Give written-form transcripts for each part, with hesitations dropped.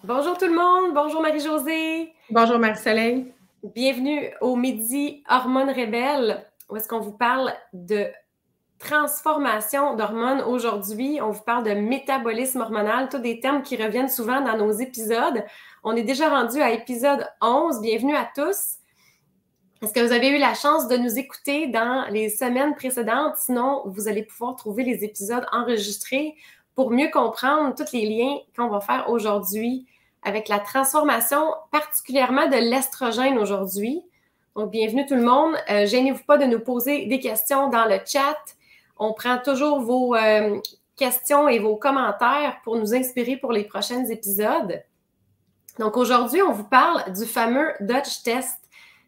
Bonjour tout le monde, bonjour Marie-Josée. Bonjour Marie-Soleil. Bienvenue au Midi Hormones Rebelles, où est-ce qu'on vous parle de transformation d'hormones aujourd'hui. On vous parle de métabolisme hormonal, tous des termes qui reviennent souvent dans nos épisodes. On est déjà rendu à épisode 11. Bienvenue à tous. Est-ce que vous avez eu la chance de nous écouter dans les semaines précédentes? Sinon, vous allez pouvoir trouver les épisodes enregistrés pour mieux comprendre tous les liens qu'on va faire aujourd'hui avec la transformation particulièrement de l'estrogène aujourd'hui. Donc, bienvenue tout le monde. Gênez-vous pas de nous poser des questions dans le chat. On prend toujours vos questions et vos commentaires pour nous inspirer pour les prochains épisodes. Donc, aujourd'hui, on vous parle du fameux Dutch Test.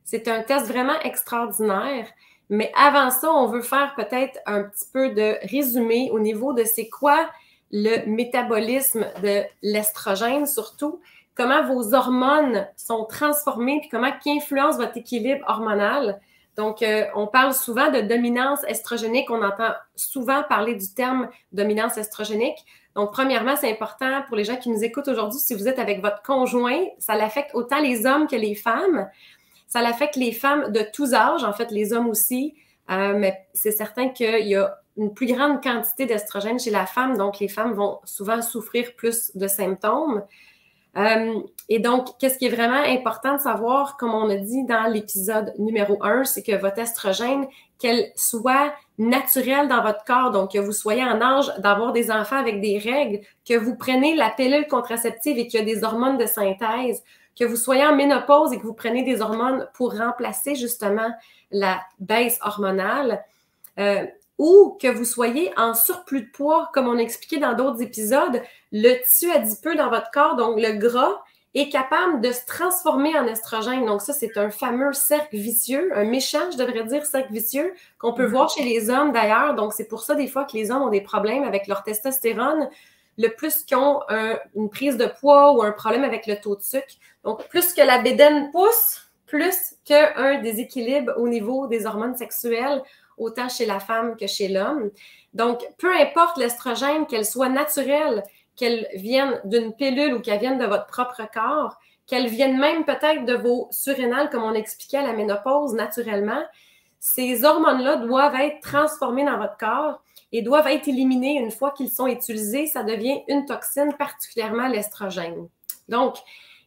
C'est un test vraiment extraordinaire. Mais avant ça, on veut faire peut-être un petit peu de résumé au niveau de c'est quoi le métabolisme de l'estrogène surtout, comment vos hormones sont transformées, puis comment qui influence votre équilibre hormonal. Donc, on parle souvent de dominance estrogénique. On entend souvent parler du terme dominance estrogénique. Donc, premièrement, c'est important pour les gens qui nous écoutent aujourd'hui, si vous êtes avec votre conjoint, ça l'affecte autant les hommes que les femmes. Ça l'affecte les femmes de tous âges, en fait, les hommes aussi. Mais c'est certain qu'il y a une plus grande quantité d'estrogène chez la femme, donc les femmes vont souvent souffrir plus de symptômes. Et donc, qu'est-ce qui est vraiment important de savoir, comme on a dit dans l'épisode numéro 1, c'est que votre estrogène, qu'elle soit naturelle dans votre corps, donc que vous soyez en âge d'avoir des enfants avec des règles, que vous prenez la pilule contraceptive et qu'il y a des hormones de synthèse, que vous soyez en ménopause et que vous prenez des hormones pour remplacer justement la baisse hormonale, ou que vous soyez en surplus de poids, comme on a expliqué dans d'autres épisodes, le tissu adipeux dans votre corps, donc le gras, est capable de se transformer en estrogène. Donc ça, c'est un fameux cercle vicieux, un méchant, je devrais dire, cercle vicieux, qu'on peut voir chez les hommes d'ailleurs. Donc c'est pour ça des fois que les hommes ont des problèmes avec leur testostérone, le plus qu'ils ont une prise de poids ou un problème avec le taux de sucre. Donc plus que la bédaine pousse, plus qu'un déséquilibre au niveau des hormones sexuelles, autant chez la femme que chez l'homme. Donc, peu importe l'estrogène, qu'elle soit naturelle, qu'elle vienne d'une pilule ou qu'elle vienne de votre propre corps, qu'elle vienne même peut-être de vos surrénales, comme on expliquait à la ménopause naturellement, ces hormones-là doivent être transformées dans votre corps et doivent être éliminées une fois qu'ils sont utilisés. Ça devient une toxine, particulièrement l'estrogène. Donc,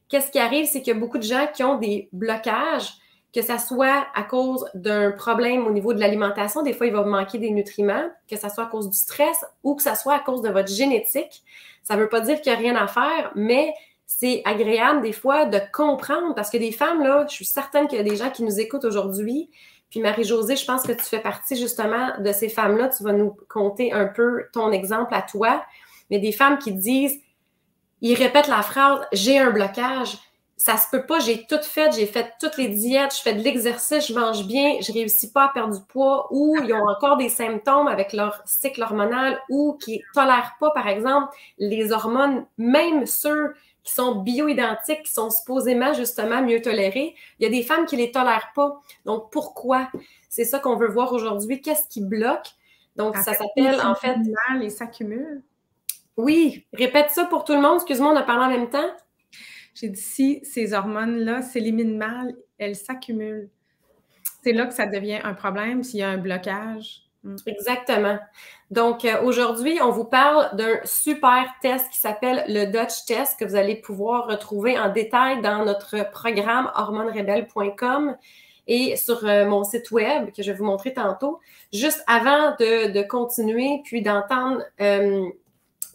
qu'est-ce qui arrive, c'est qu'il y a beaucoup de gens qui ont des blocages, que ça soit à cause d'un problème au niveau de l'alimentation, des fois il va vous manquer des nutriments, que ça soit à cause du stress ou que ça soit à cause de votre génétique. Ça ne veut pas dire qu'il n'y a rien à faire, mais c'est agréable des fois de comprendre, parce que des femmes, là, je suis certaine qu'il y a des gens qui nous écoutent aujourd'hui, puis Marie-Josée, je pense que tu fais partie justement de ces femmes-là, tu vas nous conter un peu ton exemple à toi, mais des femmes qui disent, ils répètent la phrase « j'ai un blocage », ça se peut pas, j'ai tout fait, j'ai fait toutes les diètes, je fais de l'exercice, je mange bien, je réussis pas à perdre du poids, ou ils ont encore des symptômes avec leur cycle hormonal, ou qui tolèrent pas, par exemple, les hormones, même ceux qui sont bioidentiques, qui sont supposément justement mieux tolérés. Il y a des femmes qui les tolèrent pas. Donc, pourquoi? C'est ça qu'on veut voir aujourd'hui. Qu'est-ce qui bloque? Donc, ça s'appelle, en fait... Et s'accumule. Oui, répète ça pour tout le monde. Excuse-moi, on a parlé en même temps. J'ai dit, si ces hormones-là s'éliminent mal, elles s'accumulent. C'est là que ça devient un problème, s'il y a un blocage. Exactement. Donc, aujourd'hui, on vous parle d'un super test qui s'appelle le Dutch Test que vous allez pouvoir retrouver en détail dans notre programme hormonerebelle.com et sur mon site web que je vais vous montrer tantôt. Juste avant de continuer puis d'entendre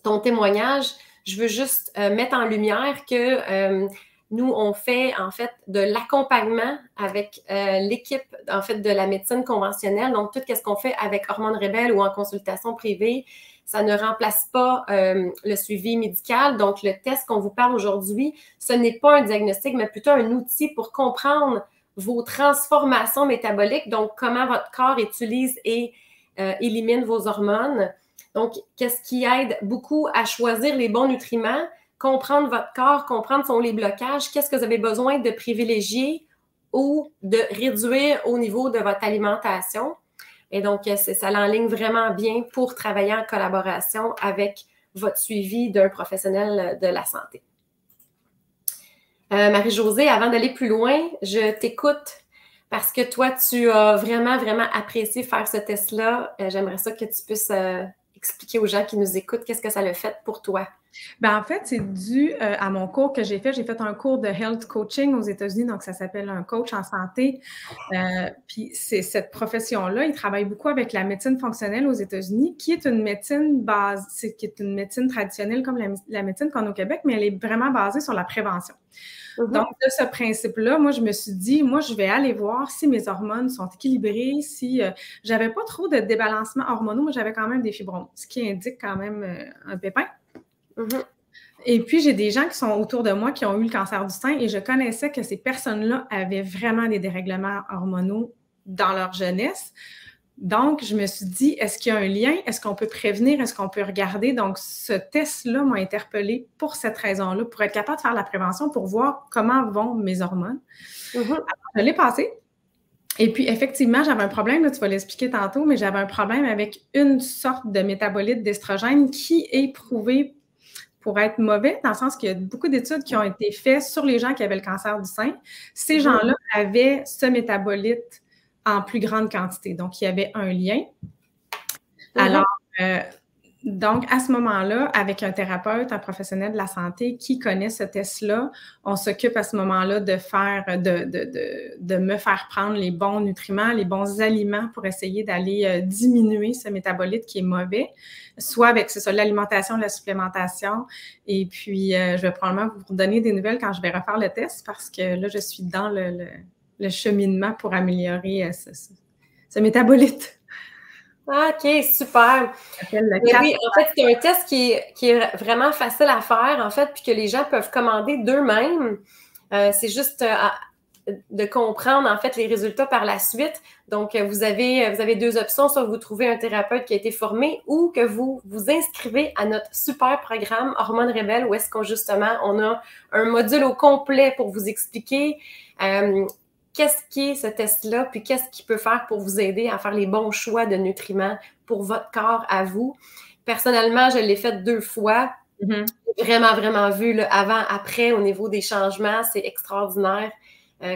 ton témoignage, je veux juste mettre en lumière que nous, on fait en fait de l'accompagnement avec l'équipe en fait de la médecine conventionnelle. Donc, tout ce qu'on fait avec Hormones Rebelles ou en consultation privée, ça ne remplace pas le suivi médical. Donc, le test qu'on vous parle aujourd'hui, ce n'est pas un diagnostic, mais plutôt un outil pour comprendre vos transformations métaboliques, donc comment votre corps utilise et élimine vos hormones. Donc, qu'est-ce qui aide beaucoup à choisir les bons nutriments, comprendre votre corps, comprendre sont les blocages, qu'est-ce que vous avez besoin de privilégier ou de réduire au niveau de votre alimentation. Et donc, ça l'enligne vraiment bien pour travailler en collaboration avec votre suivi d'un professionnel de la santé. Marie-Josée, avant d'aller plus loin, je t'écoute parce que toi, tu as vraiment, vraiment apprécié faire ce test-là. J'aimerais ça que tu puisses expliquer aux gens qui nous écoutent qu'est-ce que ça l'a fait pour toi. Ben, en fait, c'est dû à mon cours que j'ai fait. J'ai fait un cours de health coaching aux États-Unis, donc ça s'appelle un coach en santé. Puis c'est cette profession-là, il travaille beaucoup avec la médecine fonctionnelle aux États-Unis, qui est une médecine qui est une médecine traditionnelle comme la médecine qu'on a au Québec, mais elle est vraiment basée sur la prévention. Donc, de ce principe-là, moi, je me suis dit, moi, je vais aller voir si mes hormones sont équilibrées, si j'avais pas trop de débalancement hormonaux, mais j'avais quand même des fibromes, ce qui indique quand même un pépin. Et puis, j'ai des gens qui sont autour de moi qui ont eu le cancer du sein et je connaissais que ces personnes-là avaient vraiment des dérèglements hormonaux dans leur jeunesse. Donc, je me suis dit, est-ce qu'il y a un lien? Est-ce qu'on peut prévenir? Est-ce qu'on peut regarder? Donc, ce test-là m'a interpellée pour cette raison-là, pour être capable de faire la prévention, pour voir comment vont mes hormones. Alors, je l'ai passé. Et puis, effectivement, j'avais un problème, là, tu vas l'expliquer tantôt, mais j'avais un problème avec une sorte de métabolite d'estrogène qui est prouvé pour être mauvais, dans le sens qu'il y a beaucoup d'études qui ont été faites sur les gens qui avaient le cancer du sein. Ces gens-là avaient ce métabolite en plus grande quantité. Donc, il y avait un lien. Alors, donc, à ce moment-là, avec un thérapeute, un professionnel de la santé qui connaît ce test-là, on s'occupe à ce moment-là de me faire prendre les bons nutriments, les bons aliments pour essayer d'aller diminuer ce métabolite qui est mauvais, soit avec, c'est ça, l'alimentation, la supplémentation. Et puis, je vais probablement vous donner des nouvelles quand je vais refaire le test parce que là, je suis dans le cheminement pour améliorer ce métabolite. OK, super. Oui, en fait, c'est un test qui est vraiment facile à faire, en fait, puis que les gens peuvent commander d'eux-mêmes. C'est juste de comprendre, en fait, les résultats par la suite. Donc, vous avez deux options. Soit vous trouvez un thérapeute qui a été formé ou que vous vous inscrivez à notre super programme Hormones Rebelles où est-ce qu'on, justement, on a un module au complet pour vous expliquer qu'est-ce qui est ce test-là, puis qu'est-ce qu'il peut faire pour vous aider à faire les bons choix de nutriments pour votre corps à vous. Personnellement, je l'ai fait 2 fois. J'ai vraiment, vraiment vu le avant, après, au niveau des changements. C'est extraordinaire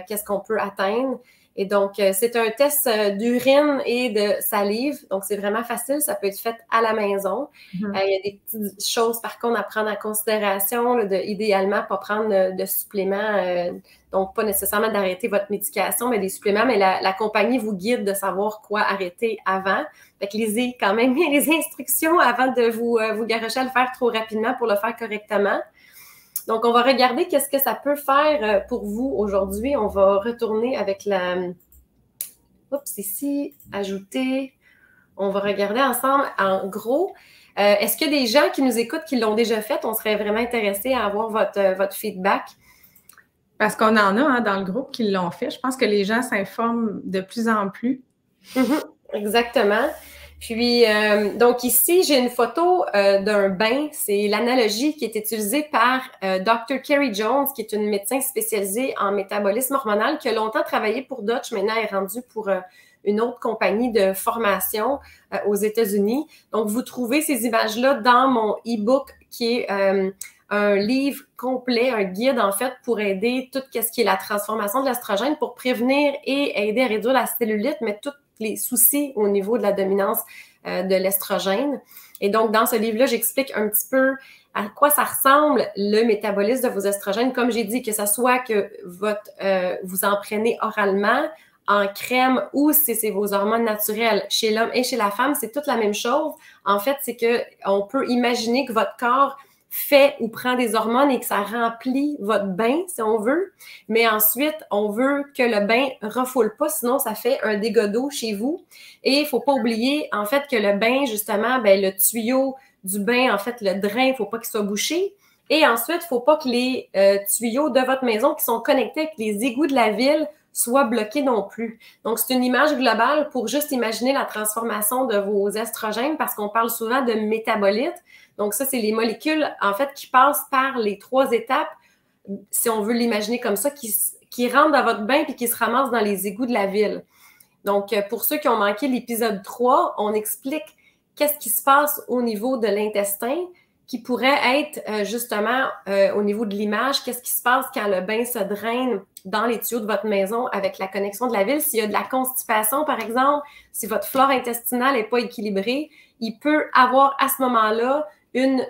qu'est-ce qu'on peut atteindre. Et donc, c'est un test d'urine et de salive. Donc, c'est vraiment facile. Ça peut être fait à la maison. Il y a des petites choses, par contre, à prendre en considération. Idéalement, pas prendre de suppléments. Donc, pas nécessairement d'arrêter votre médication, mais des suppléments. Mais la compagnie vous guide de savoir quoi arrêter avant. Fait que lisez quand même bien les instructions avant de vous garrocher à le faire trop rapidement pour le faire correctement. Donc, on va regarder qu'est-ce que ça peut faire pour vous aujourd'hui. On va retourner avec la... Oups, ici, ajouter. On va regarder ensemble en gros. Est-ce qu'il y a des gens qui nous écoutent qui l'ont déjà fait? On serait vraiment intéressés à avoir votre feedback. Parce qu'on en a dans le groupe qui l'ont fait. Je pense que les gens s'informent de plus en plus. Exactement. Puis, donc ici, j'ai une photo d'un bain. C'est l'analogie qui est utilisée par Dr. Kerry Jones, qui est une médecin spécialisée en métabolisme hormonal, qui a longtemps travaillé pour Dutch, maintenant est rendue pour une autre compagnie de formation aux États-Unis. Donc, vous trouvez ces images-là dans mon e-book qui est un livre complet, un guide en fait pour aider tout ce qui est la transformation de l'estrogène pour prévenir et aider à réduire la cellulite, mais tous les soucis au niveau de la dominance de l'estrogène. Et donc, dans ce livre-là, j'explique un petit peu à quoi ça ressemble le métabolisme de vos estrogènes. Comme j'ai dit, que ce soit que vous en prenez oralement, en crème ou si c'est vos hormones naturelles. Chez l'homme et chez la femme, c'est toute la même chose. En fait, c'est qu'on peut imaginer que votre corps fait ou prend des hormones et que ça remplit votre bain, si on veut. Mais ensuite, on veut que le bain ne refoule pas, sinon ça fait un dégât d'eau chez vous. Et il ne faut pas oublier, en fait, que le bain, justement, le tuyau du bain, en fait, le drain, il ne faut pas qu'il soit bouché. Et ensuite, il ne faut pas que les tuyaux de votre maison qui sont connectés avec les égouts de la ville soient bloqués non plus. Donc, c'est une image globale pour juste imaginer la transformation de vos estrogènes parce qu'on parle souvent de métabolites. Donc, ça, c'est les molécules, en fait, qui passent par les 3 étapes, si on veut l'imaginer comme ça, qui rentrent dans votre bain puis qui se ramassent dans les égouts de la ville. Donc, pour ceux qui ont manqué l'épisode 3, on explique qu'est-ce qui se passe au niveau de l'intestin, qui pourraient être justement au niveau de l'image, qu'est-ce qui se passe quand le bain se draine dans les tuyaux de votre maison avec la connexion de la ville. S'il y a de la constipation, par exemple, si votre flore intestinale n'est pas équilibrée, il peut avoir à ce moment-là une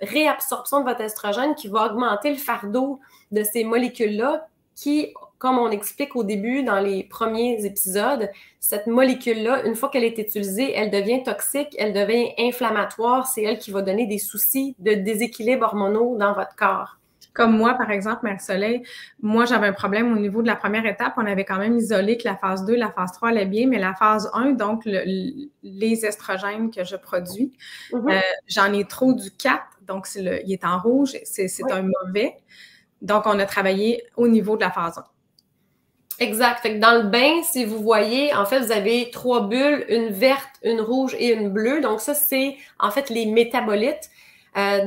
réabsorption de votre estrogène qui va augmenter le fardeau de ces molécules-là qui, comme on explique au début dans les premiers épisodes, cette molécule-là, une fois qu'elle est utilisée, elle devient toxique, elle devient inflammatoire, c'est elle qui va donner des soucis de déséquilibre hormonaux dans votre corps. Comme moi, par exemple, Marie-Soleil, moi, j'avais un problème au niveau de la première étape. On avait quand même isolé que la phase 2, la phase 3 allait bien, mais la phase 1, donc les estrogènes que je produis, j'en ai trop du 4, donc il est en rouge, c'est un mauvais. Donc, on a travaillé au niveau de la phase 1. Exact. Fait que dans le bain, si vous voyez, en fait, vous avez 3 bulles, une verte, une rouge et une bleue. Donc, ça, c'est en fait les métabolites.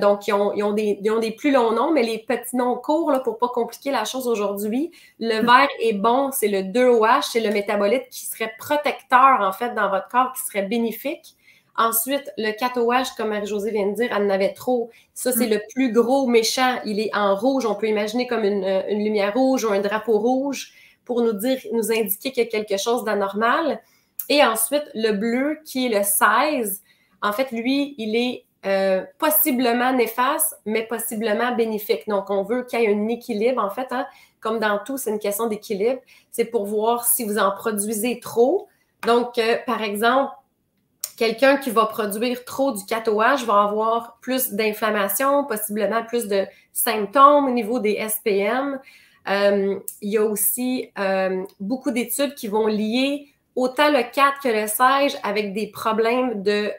Donc, ils ont des plus longs noms, mais les petits noms courts, là, pour pas compliquer la chose aujourd'hui. Le vert est bon, c'est le 2OH, c'est le métabolite qui serait protecteur, en fait, dans votre corps, qui serait bénéfique. Ensuite, le 4OH, comme Marie-Josée vient de dire, elle en avait trop. Ça, c'est le plus gros méchant. Il est en rouge. On peut imaginer comme une lumière rouge ou un drapeau rouge pour nous indiquer qu'il y a quelque chose d'anormal. Et ensuite, le bleu, qui est le 16, en fait, lui, il est possiblement néfaste, mais possiblement bénéfique. Donc, on veut qu'il y ait un équilibre, en fait. Hein, comme dans tout, c'est une question d'équilibre. C'est pour voir si vous en produisez trop. Donc, par exemple, quelqu'un qui va produire trop du 4OH va avoir plus d'inflammation, possiblement plus de symptômes au niveau des SPM. Il y a aussi beaucoup d'études qui vont lier autant le 4 que le 16 avec des problèmes de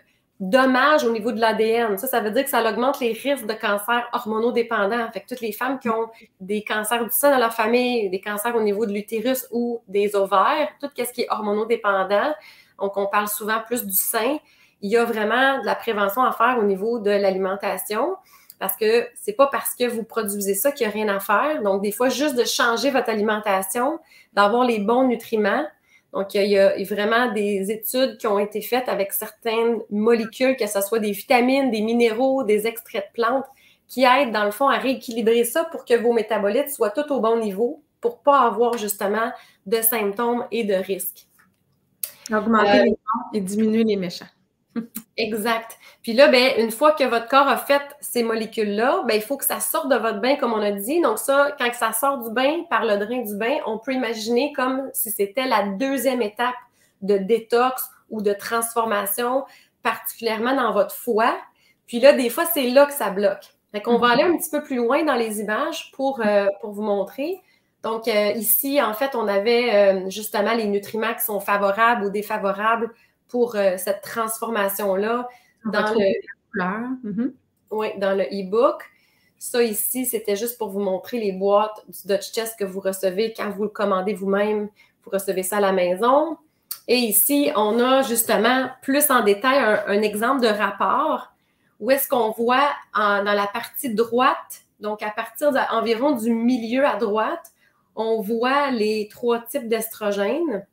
dommages au niveau de l'ADN. Ça veut dire que ça augmente les risques de cancers hormonodépendants. Fait que toutes les femmes qui ont des cancers du sein dans leur famille, des cancers au niveau de l'utérus ou des ovaires, tout ce qui est hormonodépendant, donc on parle souvent plus du sein, il y a vraiment de la prévention à faire au niveau de l'alimentation. Parce que c'est pas parce que vous produisez ça qu'il n'y a rien à faire. Donc, des fois, juste de changer votre alimentation, d'avoir les bons nutriments. Donc, il y a vraiment des études qui ont été faites avec certaines molécules, que ce soit des vitamines, des minéraux, des extraits de plantes, qui aident, dans le fond, à rééquilibrer ça pour que vos métabolites soient tous au bon niveau, pour pas avoir, justement, de symptômes et de risques. Augmenter les bons et diminuer les méchants. Exact. Puis là, ben, une fois que votre corps a fait ces molécules-là, ben, il faut que ça sorte de votre bain, comme on a dit. Donc ça, quand ça sort du bain, par le drain du bain, on peut imaginer comme si c'était la deuxième étape de détox ou de transformation, particulièrement dans votre foie. Puis là, des fois, c'est là que ça bloque. Fait qu'on va aller un petit peu plus loin dans les images pour vous montrer. Donc ici, en fait, on avait justement les nutriments qui sont favorables ou défavorables pour cette transformation-là dans le e-book. Ça ici, c'était juste pour vous montrer les boîtes du Dutch Chest que vous recevez quand vous le commandez vous-même. Vous recevez ça à la maison. Et ici, on a justement plus en détail un exemple de rapport où est-ce qu'on voit dans la partie droite, donc à partir environ du milieu à droite, on voit les 3 types d'estrogènes.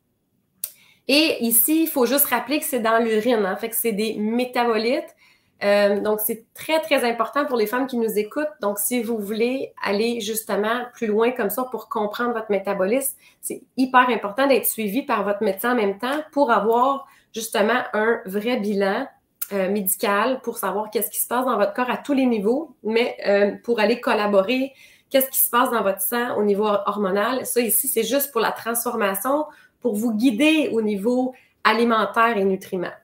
Et ici, il faut juste rappeler que c'est dans l'urine, hein, fait que c'est des métabolites. Donc, c'est très, très important pour les femmes qui nous écoutent. Donc, si vous voulez aller justement plus loin comme ça pour comprendre votre métabolisme, c'est hyper important d'être suivi par votre médecin en même temps pour avoir justement un vrai bilan médical pour savoir qu'est-ce qui se passe dans votre corps à tous les niveaux, mais pour aller collaborer, qu'est-ce qui se passe dans votre sang au niveau hormonal. Ça, ici, c'est juste pour la transformation, pour vous guider au niveau alimentaire et nutriments.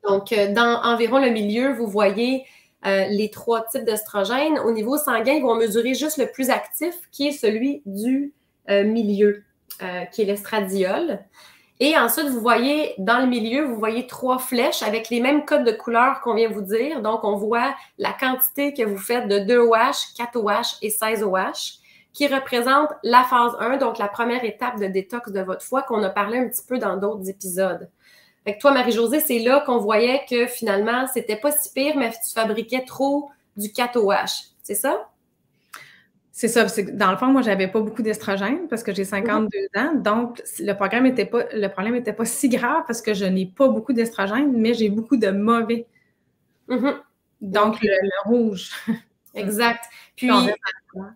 Donc, dans environ le milieu, vous voyez les 3 types d'estrogènes. Au niveau sanguin, ils vont mesurer juste le plus actif, qui est celui du milieu, qui est l'estradiol. Et ensuite, vous voyez, dans le milieu, vous voyez 3 flèches avec les mêmes codes de couleur qu'on vient vous dire. Donc, on voit la quantité que vous faites de 2OH, 4OH et 16OH. Qui représente la phase 1, donc la première étape de détox de votre foie qu'on a parlé un petit peu dans d'autres épisodes. Fait que toi, Marie-Josée, c'est là qu'on voyait que finalement, c'était pas si pire, mais tu fabriquais trop du 4OH. C'est ça? C'est ça. Dans le fond, moi, j'avais pas beaucoup d'estrogène parce que j'ai 52 ans. Donc, le problème était pas si grave parce que je n'ai pas beaucoup d'estrogène, mais j'ai beaucoup de mauvais. Donc, le rouge. Exact. Puis,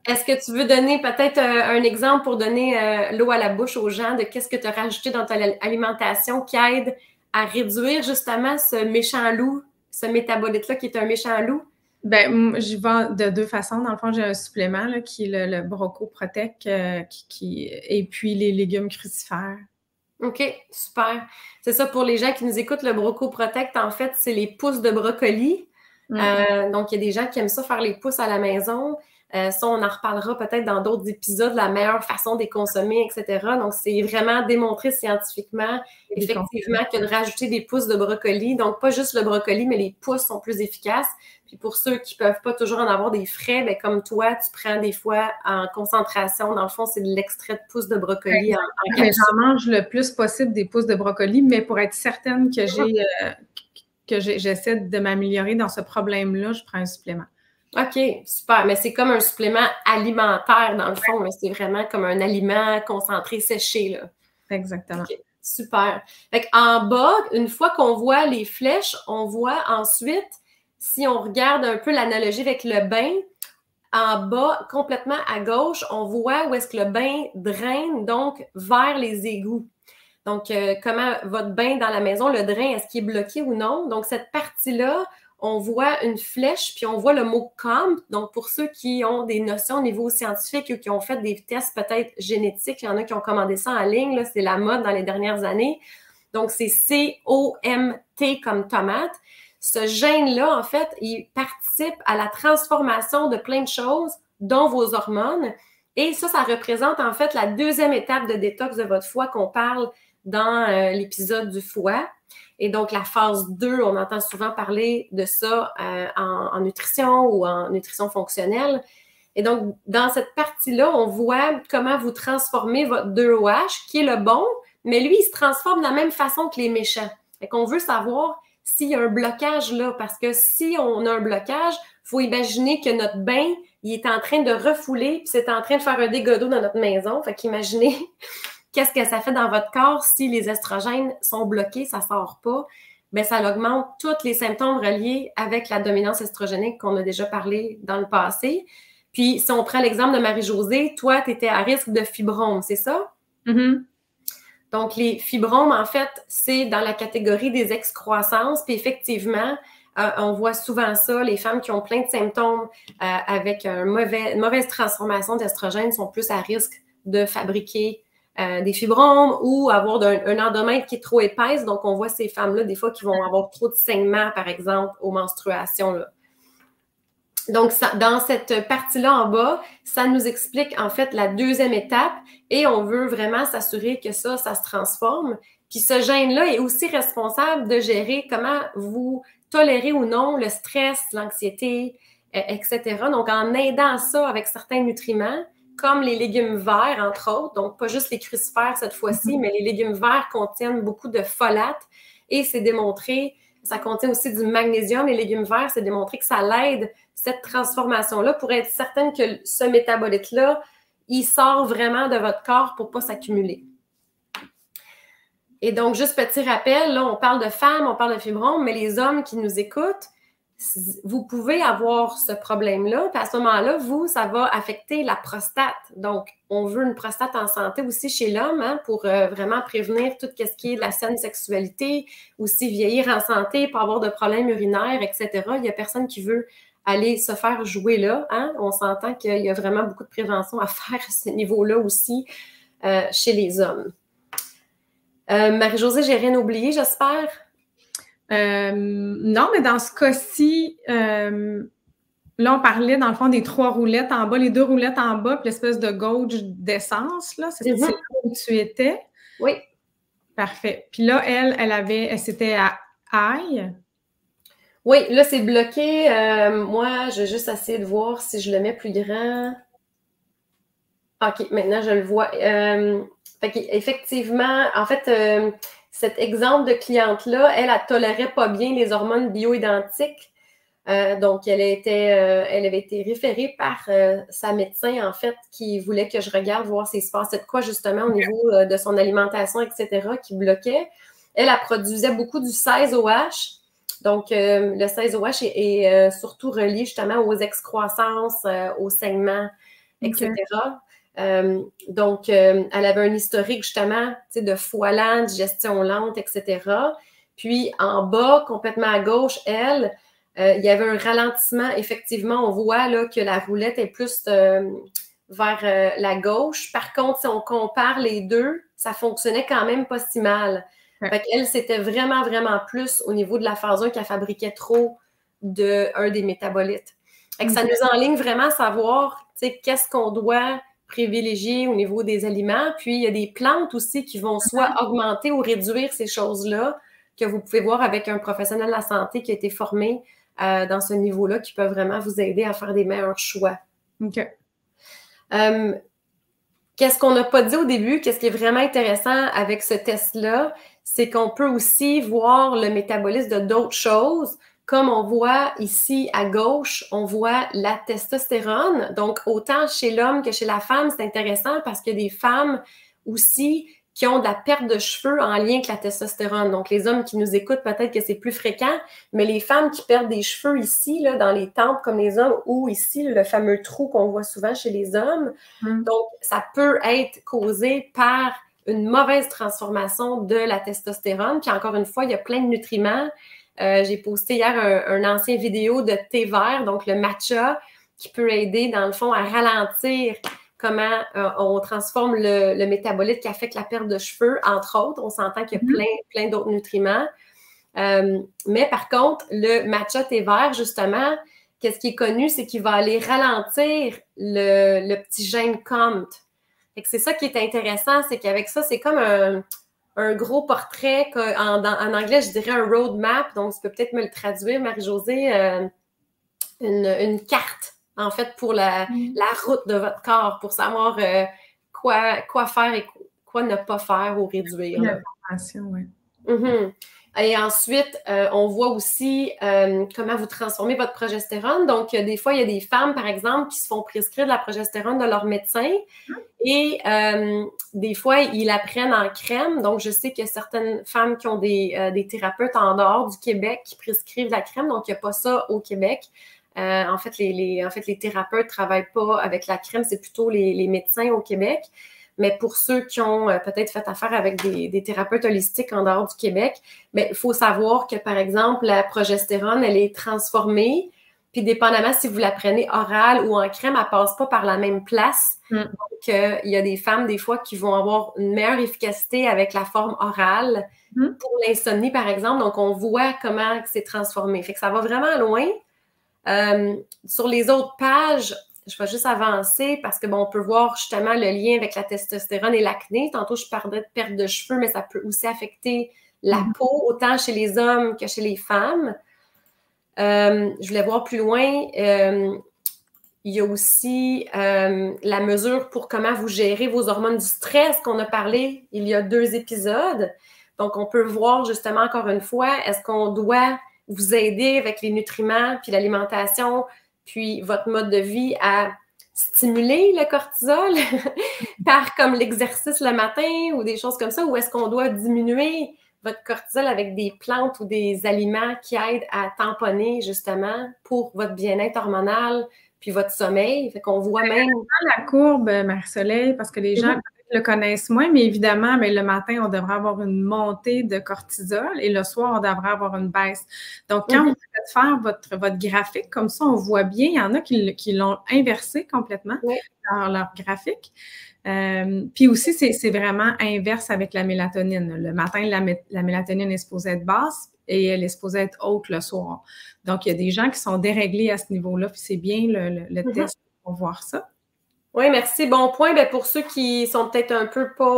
est-ce que tu veux donner peut-être un exemple pour donner l'eau à la bouche aux gens de qu'est-ce que tu as rajouté dans ta alimentation qui aide à réduire justement ce méchant loup, ce métabolite-là qui est un méchant loup? Ben, je vais de 2 façons. Dans le fond, j'ai un supplément là, qui est le Broco Protect et puis les légumes crucifères. OK, super. C'est ça pour les gens qui nous écoutent, le Broco Protect, en fait, c'est les pousses de brocoli. Donc, il y a des gens qui aiment ça faire les pousses à la maison. Ça, on en reparlera peut-être dans d'autres épisodes, la meilleure façon de les consommer, etc. Donc, c'est vraiment démontré scientifiquement, effectivement, que de rajouter des pousses de brocoli. Donc, pas juste le brocoli, mais les pousses sont plus efficaces. Puis pour ceux qui ne peuvent pas toujours en avoir des frais, bien, comme toi, tu prends des fois en concentration. Dans le fond, c'est de l'extrait de pousses de brocoli en capsule. J'en mange le plus possible des pousses de brocoli, mais pour être certaine que j'essaie de m'améliorer dans ce problème-là, je prends un supplément. OK, super. Mais c'est comme un supplément alimentaire, dans le fond. C'est vraiment comme un aliment concentré séché, là. Exactement. Okay, super. Fait en bas, une fois qu'on voit les flèches, on voit ensuite, si on regarde un peu l'analogie avec le bain, en bas, complètement à gauche, on voit où est-ce que le bain draine, donc vers les égouts. Donc, comment votre bain dans la maison, le drain, est-ce qu'il est bloqué ou non? Donc, cette partie-là, on voit une flèche, puis on voit le mot « COMP ». Donc, pour ceux qui ont des notions au niveau scientifique ou qui ont fait des tests peut-être génétiques, il y en a qui ont commandé ça en ligne, c'est la mode dans les dernières années. Donc, c'est C-O-M-T comme tomate. Ce gène-là, en fait, il participe à la transformation de plein de choses, dont vos hormones. Et ça représente en fait la deuxième étape de détox de votre foie qu'on parle dans l'épisode du foie. Et donc, la phase 2, on entend souvent parler de ça en nutrition ou en nutrition fonctionnelle. Et donc, dans cette partie-là, on voit comment vous transformez votre 2OH, qui est le bon, mais lui, il se transforme de la même façon que les méchants. Fait qu'on veut savoir s'il y a un blocage là, parce que si on a un blocage, il faut imaginer que notre bain, il est en train de refouler, puis c'est en train de faire un dégât d'eau dans notre maison. Fait qu'imaginez qu'est-ce que ça fait dans votre corps si les estrogènes sont bloqués, ça ne sort pas. Bien, ça augmente tous les symptômes reliés avec la dominance estrogénique qu'on a déjà parlé dans le passé. Puis, si on prend l'exemple de Marie-Josée, toi, tu étais à risque de fibromes, c'est ça? Mm-hmm. Donc, les fibromes, en fait, c'est dans la catégorie des excroissances. Puis, effectivement, on voit souvent ça. Les femmes qui ont plein de symptômes avec une mauvaise transformation d'estrogène sont plus à risque de fabriquer des fibromes ou avoir un endomètre qui est trop épaisse. Donc, on voit ces femmes-là, des fois, qui vont avoir trop de saignements, par exemple, aux menstruations, là. Donc, dans cette partie-là en bas, ça nous explique en fait la deuxième étape et on veut vraiment s'assurer que ça se transforme. Puis ce gène-là est aussi responsable de gérer comment vous tolérez ou non le stress, l'anxiété, etc. Donc, en aidant ça avec certains nutriments, comme les légumes verts, entre autres, donc pas juste les crucifères cette fois-ci, mais les légumes verts contiennent beaucoup de folate et c'est démontré, ça contient aussi du magnésium, les légumes verts, c'est démontré que ça l'aide cette transformation-là pour être certaine que ce métabolite-là, il sort vraiment de votre corps pour ne pas s'accumuler. Et donc, juste petit rappel, là, on parle de femmes, on parle de fibromes, mais les hommes qui nous écoutent, vous pouvez avoir ce problème-là, puis à ce moment-là, ça va affecter la prostate. Donc, on veut une prostate en santé aussi chez l'homme, hein, pour vraiment prévenir tout ce qui est de la saine sexualité, aussi vieillir en santé, pas avoir de problèmes urinaires, etc. Il n'y a personne qui veut aller se faire jouer là. Hein? On s'entend qu'il y a vraiment beaucoup de prévention à faire à ce niveau-là aussi chez les hommes. Marie-Josée, j'ai rien oublié, j'espère? Non, mais dans ce cas-ci, là, on parlait dans le fond des 3 roulettes en bas, les 2 roulettes en bas, puis l'espèce de gauge d'essence, là. C'est là où tu étais? Oui. Parfait. Puis là, elle c'était à ail. Oui, là, c'est bloqué. Moi, je vais juste essayer de voir si je le mets plus grand. OK, maintenant, je le vois. Effectivement, en fait, cet exemple de cliente-là, elle tolérait pas bien les hormones bioidentiques. Donc, elle avait été référée par sa médecin, en fait, qui voulait que je regarde, voir s'il se passait de quoi, justement, au niveau de son alimentation, etc., qui bloquait. Elle produisait beaucoup du 16OH. Donc, le 16OH est surtout relié justement aux excroissances, aux saignements, etc. Donc, elle avait un historique justement de foie lent, digestion lente, etc. Puis, en bas, complètement à gauche, il y avait un ralentissement. Effectivement, on voit là, que la roulette est plus vers la gauche. Par contre, si on compare les deux, ça fonctionnait quand même pas si mal. Fait qu'elle, c'était vraiment, vraiment plus au niveau de la phase 1 qu'elle fabriquait trop d'un des métabolites. Fait que ça nous enligne vraiment à savoir qu'est-ce qu'on doit privilégier au niveau des aliments. Puis, il y a des plantes aussi qui vont soit augmenter ou réduire ces choses-là que vous pouvez voir avec un professionnel de la santé qui a été formé dans ce niveau-là, qui peut vraiment vous aider à faire des meilleurs choix. OK. Qu'est-ce qu'on n'a pas dit au début, qu'est-ce qui est vraiment intéressant avec ce test-là, c'est qu'on peut aussi voir le métabolisme de d'autres choses. Comme on voit ici à gauche, on voit la testostérone. Donc, autant chez l'homme que chez la femme, c'est intéressant parce qu'il y a des femmes aussi qui ont de la perte de cheveux en lien avec la testostérone. Donc, les hommes qui nous écoutent, peut-être que c'est plus fréquent, mais les femmes qui perdent des cheveux ici, là, dans les tempes comme les hommes, ou ici, le fameux trou qu'on voit souvent chez les hommes. Donc, ça peut être causé par une mauvaise transformation de la testostérone. Puis encore une fois, il y a plein de nutriments. J'ai posté hier un ancien vidéo de thé vert, donc le matcha, qui peut aider, dans le fond, à ralentir comment on transforme le métabolite qui affecte la perte de cheveux, entre autres. On s'entend qu'il y a plein d'autres nutriments. Mais par contre, le matcha thé vert, justement, qu'est-ce qui est connu, c'est qu'il va aller ralentir le petit gène COMT. C'est ça qui est intéressant, c'est qu'avec ça, c'est comme un gros portrait, en anglais, je dirais un roadmap, donc tu peux peut-être me le traduire, Marie-Josée, une carte, en fait, pour la route de votre corps, pour savoir quoi faire et quoi ne pas faire ou réduire. L'information, oui. Et ensuite, on voit aussi comment vous transformez votre progestérone. Donc, des fois, il y a des femmes, par exemple, qui se font prescrire de la progestérone de leur médecin et des fois, ils la prennent en crème. Donc, je sais qu'il y a certaines femmes qui ont des thérapeutes en dehors du Québec qui prescrivent la crème. Donc, il n'y a pas ça au Québec. En fait, les thérapeutes ne travaillent pas avec la crème, c'est plutôt les médecins au Québec. Mais pour ceux qui ont peut-être fait affaire avec des thérapeutes holistiques en dehors du Québec, il faut savoir que, par exemple, la progestérone, elle est transformée. Puis, dépendamment si vous la prenez orale ou en crème, elle ne passe pas par la même place. Donc, il y a des femmes, des fois, qui vont avoir une meilleure efficacité avec la forme orale pour l'insomnie, par exemple. Donc, on voit comment c'est transformé. Fait que ça va vraiment loin. Sur les autres pages, je vais juste avancer parce que, on peut voir justement le lien avec la testostérone et l'acné. Tantôt, je parlais de perte de cheveux, mais ça peut aussi affecter la peau, autant chez les hommes que chez les femmes. Je voulais voir plus loin. Il y a aussi la mesure pour comment vous gérez vos hormones du stress qu'on a parlé il y a 2 épisodes. Donc, on peut voir justement encore une fois, est-ce qu'on doit vous aider avec les nutriments puis l'alimentation puis votre mode de vie à stimuler le cortisol par comme l'exercice le matin ou des choses comme ça, ou est-ce qu'on doit diminuer votre cortisol avec des plantes ou des aliments qui aident à tamponner justement pour votre bien-être hormonal puis votre sommeil? Fait qu'on voit même... La courbe, Marie-Soleil, parce que les gens le connaissent moins, mais évidemment, le matin, on devrait avoir une montée de cortisol et le soir, on devrait avoir une baisse. Donc, quand vous faites faire votre graphique, comme ça, on voit bien, il y en a qui l'ont inversé complètement dans leur graphique. Puis aussi, c'est vraiment inverse avec la mélatonine. Le matin, la mélatonine est supposée être basse et elle est supposée être haute le soir. Donc, il y a des gens qui sont déréglés à ce niveau-là, puis c'est bien le test pour voir ça. Oui, merci. Bon point. Pour ceux qui sont peut-être un peu pas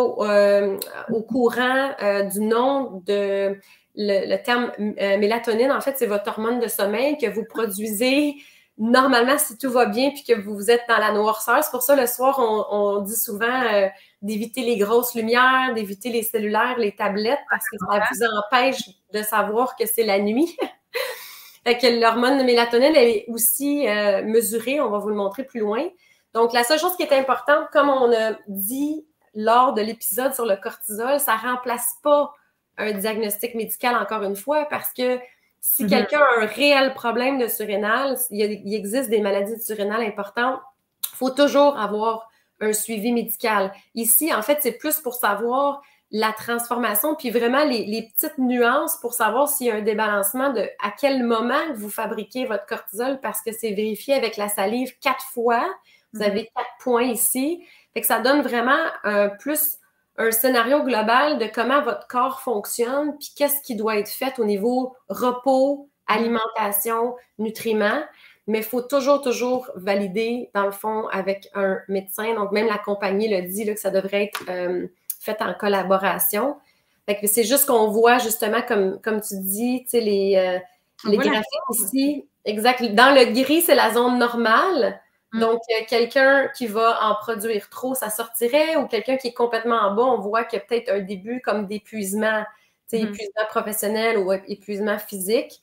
au courant du nom de le terme mélatonine, en fait, c'est votre hormone de sommeil que vous produisez normalement si tout va bien puis que vous êtes dans la noirceur. C'est pour ça, le soir, on dit souvent d'éviter les grosses lumières, d'éviter les cellulaires, les tablettes, parce que ça vous empêche de savoir que c'est la nuit. Fait que l'hormone de mélatonine, elle est aussi mesurée. On va vous le montrer plus loin. Donc, la seule chose qui est importante, comme on a dit lors de l'épisode sur le cortisol, ça ne remplace pas un diagnostic médical, encore une fois, parce que Si quelqu'un a un réel problème de surrénal, il existe des maladies de surrénal importantes, il faut toujours avoir un suivi médical. Ici, en fait, c'est plus pour savoir la transformation, puis vraiment les petites nuances pour savoir s'il y a un débalancement de à quel moment vous fabriquez votre cortisol, parce que c'est vérifié avec la salive 4 fois. Vous avez 4 points ici. Fait que ça donne vraiment plus un scénario global de comment votre corps fonctionne, puis qu'est-ce qui doit être fait au niveau repos, alimentation, nutriments. Mais il faut toujours valider, dans le fond, avec un médecin. Donc, même la compagnie le dit, là, que ça devrait être fait en collaboration. Fait que c'est juste qu'on voit, justement, comme tu dis, tu sais, les graphiques ici. Exact. Dans le gris, c'est la zone normale. Donc, quelqu'un qui va en produire trop, ça sortirait, ou quelqu'un qui est complètement en bas, on voit qu'il y a peut-être un début comme d'épuisement, épuisement professionnel ou épuisement physique.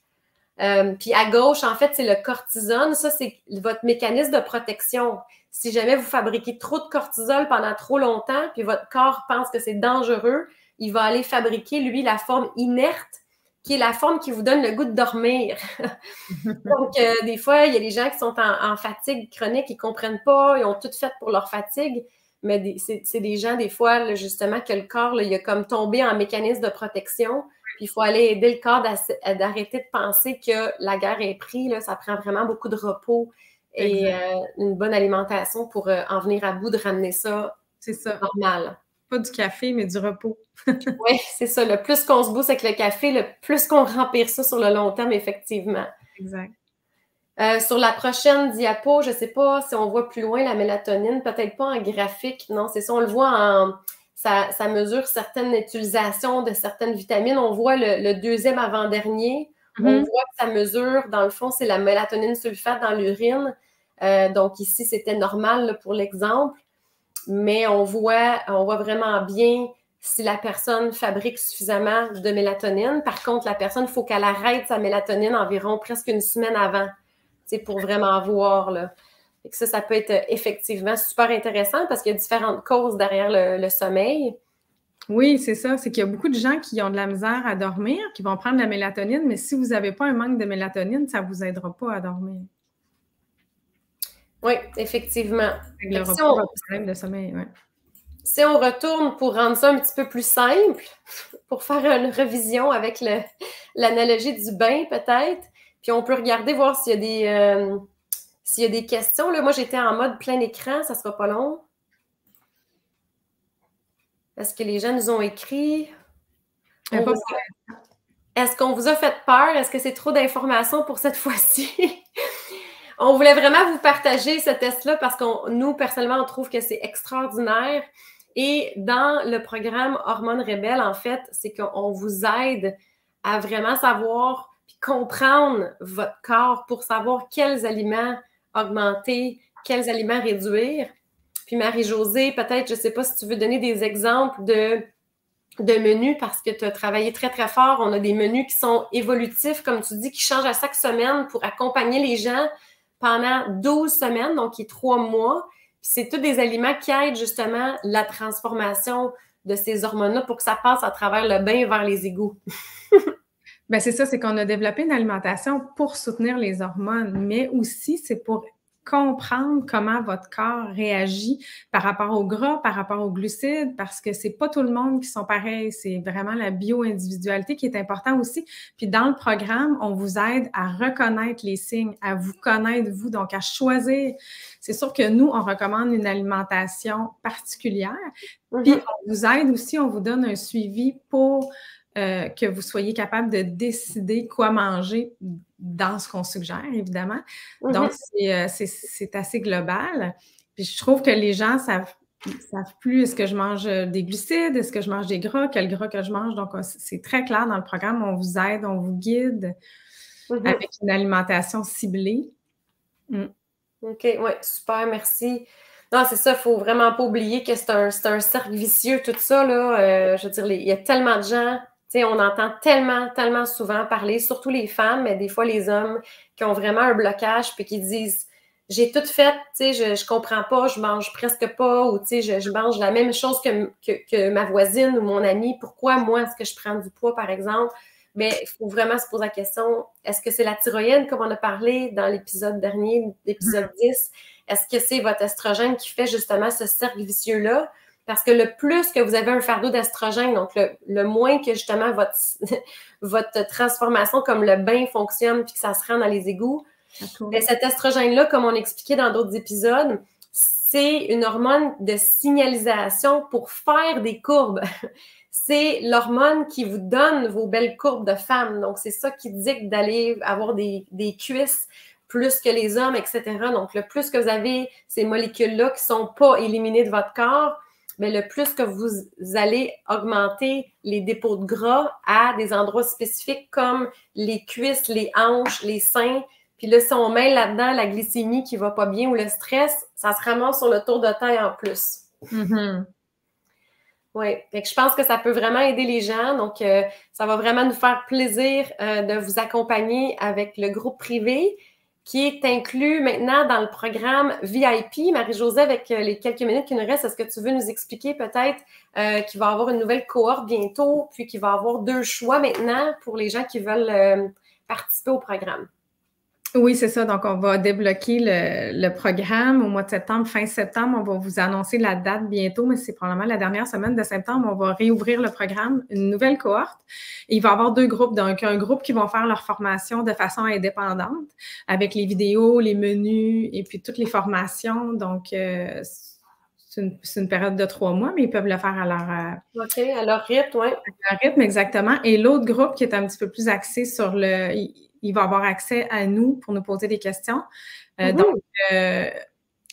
Puis à gauche, en fait, c'est le cortisone. Ça, c'est votre mécanisme de protection. Si jamais vous fabriquez trop de cortisol pendant trop longtemps, puis votre corps pense que c'est dangereux, il va aller fabriquer, lui, la forme inerte, qui est la forme qui vous donne le goût de dormir. Donc, des fois, il y a des gens qui sont en fatigue chronique, ils ne comprennent pas, ils ont tout fait pour leur fatigue, mais c'est des gens, des fois, là, justement, que le corps, là, il a comme tombé en mécanisme de protection, puis il faut aller aider le corps d'arrêter de penser que la guerre est prise, là, ça prend vraiment beaucoup de repos et une bonne alimentation pour en venir à bout de ramener ça normal. Pas du café, mais du repos. Oui, c'est ça. Le plus qu'on se booste avec le café, le plus qu'on remplit ça sur le long terme, effectivement. Exact. Sur la prochaine diapo, je ne sais pas si on voit plus loin la mélatonine, peut-être pas en graphique, non, c'est ça, on le voit ça mesure certaines utilisations de certaines vitamines. On voit le deuxième avant-dernier, on voit que ça mesure, dans le fond, c'est la mélatonine sulfate dans l'urine. Donc ici, c'était normal là, pour l'exemple. Mais on voit vraiment bien si la personne fabrique suffisamment de mélatonine. Par contre, la personne, il faut qu'elle arrête sa mélatonine environ presque une semaine avant, pour vraiment voir. Là. Et que ça peut être effectivement super intéressant parce qu'il y a différentes causes derrière le sommeil. Oui, c'est ça. C'est qu'il y a beaucoup de gens qui ont de la misère à dormir, qui vont prendre la mélatonine, mais si vous n'avez pas un manque de mélatonine, ça ne vous aidera pas à dormir. Oui, effectivement. Problème de sommeil, ouais. Si on retourne pour rendre ça un petit peu plus simple, pour faire une revision avec l'analogie du bain peut-être, puis on peut regarder, voir s'il y a des questions. Là, moi, j'étais en mode plein écran, ça ne sera pas long. Est-ce que les gens nous ont écrit? Est-ce qu'on vous a fait peur? Est-ce que c'est trop d'informations pour cette fois-ci? On voulait vraiment vous partager ce test-là parce que nous, personnellement, on trouve que c'est extraordinaire. Et dans le programme Hormones Rebelles, en fait, c'est qu'on vous aide à vraiment savoir puis comprendre votre corps pour savoir quels aliments augmenter, quels aliments réduire. Puis Marie-Josée, peut-être, je ne sais pas si tu veux donner des exemples de menus parce que tu as travaillé très, très fort. On a des menus qui sont évolutifs, comme tu dis, qui changent à chaque semaine pour accompagner les gens pendant 12 semaines, donc qui est 3 mois. Puis c'est tous des aliments qui aident justement la transformation de ces hormones-là pour que ça passe à travers le bain vers les égouts. Bien, c'est ça, c'est qu'on a développé une alimentation pour soutenir les hormones, mais aussi c'est pour comprendre comment votre corps réagit par rapport au gras, par rapport aux glucides, parce que c'est pas tout le monde qui sont pareils. C'est vraiment la bio-individualité qui est importante aussi. Puis dans le programme, on vous aide à reconnaître les signes, à vous connaître, vous, donc à choisir. C'est sûr que nous, on recommande une alimentation particulière. Puis on vous aide aussi, on vous donne un suivi pour que vous soyez capable de décider quoi manger dans ce qu'on suggère, évidemment. Donc, c'est assez global. Puis je trouve que les gens savent plus, est-ce que je mange des glucides, est-ce que je mange des gras, quel gras que je mange. Donc, c'est très clair dans le programme. On vous aide, on vous guide avec une alimentation ciblée. OK, oui, super, merci. Non, c'est ça, il ne faut vraiment pas oublier que c'est un cercle vicieux, tout ça, là. Je veux dire, il y a tellement de gens, tu sais, on entend tellement, tellement souvent parler, surtout les femmes, mais des fois les hommes qui ont vraiment un blocage puis qui disent « J'ai tout fait, tu sais, je comprends pas, je mange presque pas, ou tu sais, je mange la même chose que ma voisine ou mon ami. Pourquoi moi, est-ce que je prends du poids, par exemple? » Mais il faut vraiment se poser la question, est-ce que c'est la thyroïde, comme on a parlé dans l'épisode dernier, l'épisode 10? Est-ce que c'est votre estrogène qui fait justement ce cercle vicieux-là? Parce que le plus que vous avez un fardeau d'estrogène, donc le moins que justement votre transformation comme le bain fonctionne puis que ça se rend dans les égouts, bien, cet estrogène-là, comme on expliquait dans d'autres épisodes, c'est une hormone de signalisation pour faire des courbes. C'est l'hormone qui vous donne vos belles courbes de femmes. Donc, c'est ça qui dit d'aller avoir des cuisses plus que les hommes, etc. Donc, le plus que vous avez ces molécules-là qui ne sont pas éliminées de votre corps, bien, le plus que vous allez augmenter les dépôts de gras à des endroits spécifiques comme les cuisses, les hanches, les seins. Puis là, si on met là-dedans la glycémie qui va pas bien ou le stress, ça se ramasse sur le tour de taille en plus. Oui, je pense que ça peut vraiment aider les gens. Donc, ça va vraiment nous faire plaisir de vous accompagner avec le groupe privé qui est inclus maintenant dans le programme VIP. Marie-Josée, avec les quelques minutes qui nous restent, est-ce que tu veux nous expliquer peut-être qu'il va y avoir une nouvelle cohorte bientôt, puis qu'il va y avoir 2 choix maintenant pour les gens qui veulent participer au programme? Oui, c'est ça. Donc, on va débloquer le programme au mois de septembre, fin septembre. On va vous annoncer la date bientôt, mais c'est probablement la dernière semaine de septembre. On va réouvrir le programme, une nouvelle cohorte. Et il va y avoir 2 groupes. Donc, un groupe qui vont faire leur formation de façon indépendante avec les vidéos, les menus et puis toutes les formations. Donc, c'est une période de 3 mois, mais ils peuvent le faire à leur... OK, à leur rythme, oui. À leur rythme, exactement. Et l'autre groupe qui est un petit peu plus axé sur il va avoir accès à nous pour nous poser des questions. Donc,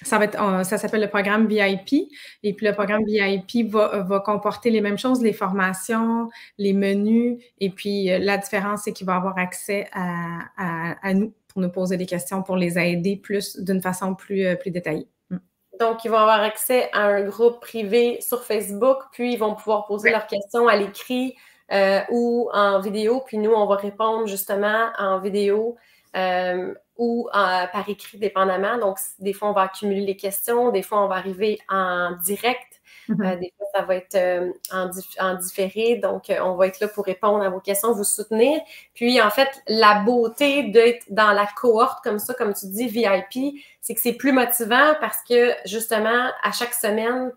ça s'appelle le programme VIP. Et puis, le programme VIP va comporter les mêmes choses, les formations, les menus. Et puis, la différence, c'est qu'il va avoir accès à nous pour nous poser des questions, pour les aider d'une façon plus détaillée. Donc, ils vont avoir accès à un groupe privé sur Facebook, puis ils vont pouvoir poser leurs questions à l'écrit ou en vidéo, puis nous, on va répondre justement en vidéo ou par écrit, dépendamment. Donc, des fois, on va accumuler les questions, des fois, on va arriver en direct, des fois, ça va être en différé. Donc, on va être là pour répondre à vos questions, vous soutenir. Puis, en fait, la beauté d'être dans la cohorte comme ça, comme tu dis, VIP, c'est que c'est plus motivant parce que, justement, à chaque semaine,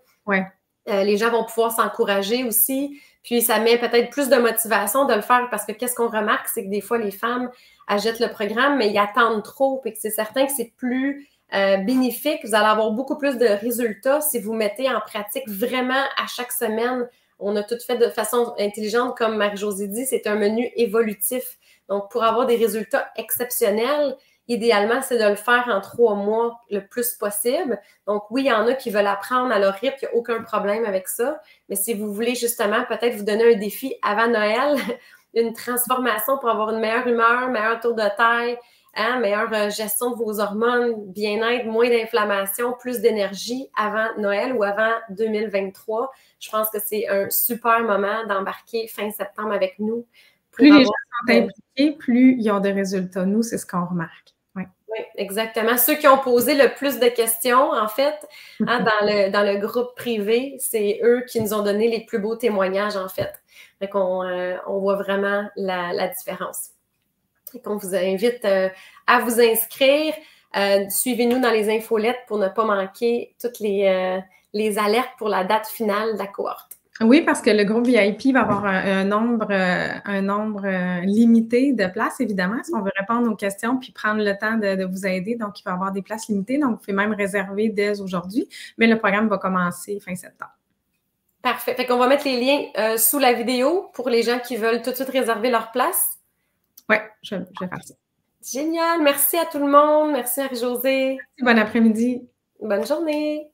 les gens vont pouvoir s'encourager aussi. Puis, ça met peut-être plus de motivation de le faire parce que qu'est-ce qu'on remarque, c'est que des fois, les femmes achètent le programme, mais ils attendent trop. Puis que c'est certain que c'est plus bénéfique. Vous allez avoir beaucoup plus de résultats si vous mettez en pratique vraiment à chaque semaine. On a tout fait de façon intelligente, comme Marie-Josée dit, c'est un menu évolutif. Donc, pour avoir des résultats exceptionnels, idéalement, c'est de le faire en 3 mois le plus possible. Donc, oui, il y en a qui veulent apprendre à leur rythme, il n'y a aucun problème avec ça. Mais si vous voulez justement peut-être vous donner un défi avant Noël, une transformation pour avoir une meilleure humeur, meilleur tour de taille, meilleure gestion de vos hormones, bien-être, moins d'inflammation, plus d'énergie avant Noël ou avant 2023, je pense que c'est un super moment d'embarquer fin septembre avec nous. Plus les gens sont impliqués, plus ils ont des résultats. Nous, c'est ce qu'on remarque. Oui, exactement. Ceux qui ont posé le plus de questions, en fait, dans le groupe privé, c'est eux qui nous ont donné les plus beaux témoignages, en fait. Donc, on voit vraiment la différence. Donc, on vous invite à vous inscrire. Suivez-nous dans les infolettes pour ne pas manquer toutes les alertes pour la date finale de la cohorte. Oui, parce que le groupe VIP va avoir un nombre limité de places, évidemment, si on veut répondre aux questions puis prendre le temps de vous aider. Donc, il va y avoir des places limitées. Donc, vous pouvez même réserver dès aujourd'hui. Mais le programme va commencer fin septembre. Parfait. Fait qu'on va mettre les liens sous la vidéo pour les gens qui veulent tout de suite réserver leur place. Oui, je vais faire ça. Génial. Merci à tout le monde. Merci Marie-Josée. Bon après-midi. Bonne journée.